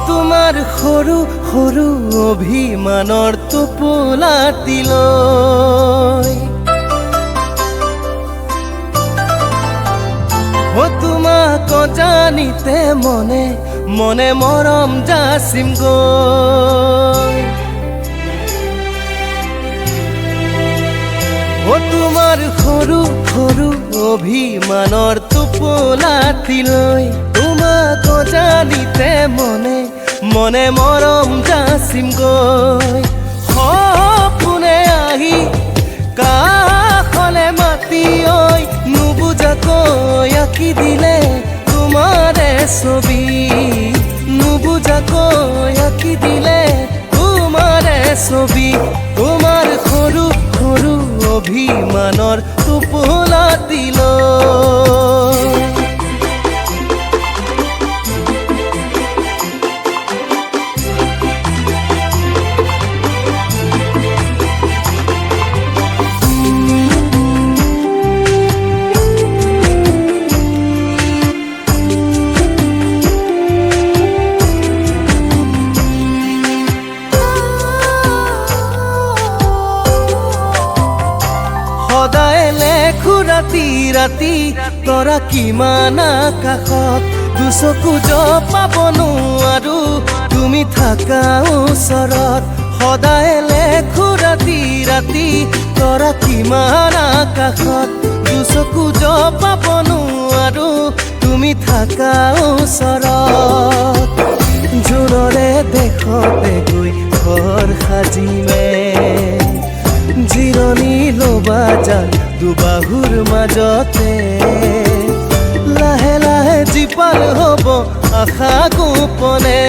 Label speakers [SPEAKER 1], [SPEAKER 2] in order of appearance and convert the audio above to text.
[SPEAKER 1] তোমাৰ সৰু সৰু অভিমানৰ টোপোলাটিলৈ তোমাক জানিতে মনে মনে মৰম যাচিম গৈ তোমাৰ সৰু সৰু অভিমানৰ টোপোলাটিলৈ তোমাক জানিতে মনে মনে মৰম যাচিম গৈ সপোনে আহি কাষলে মাতি ঐ নুবুজাকৈ আঁকি দিলে তোমাৰে ছবি নুবুজাকৈ আঁকি দিলে তোমাৰে ছবি তোমাৰ সৰু সৰু অভিমানৰ টোপোলাটিলৈ সদায় লেখো ৰাতি ৰাতি তৰা কিমান আকাশত দুচকু জপাব নোৱাৰো তুমি থাকা ওচৰত সদায় লেখো ৰাতি ৰাতি তৰা কিমান আকাশত দুচকু জপাব নোৱাৰো তুমি থাকা ওচৰত জোনৰে দেশতে গৈ ঘৰ সাজিমে জিৰণি ল'বা যান দুবাহুৰ মাজতে লাহে লাহে জীপাল হ'ব আশা গোপনে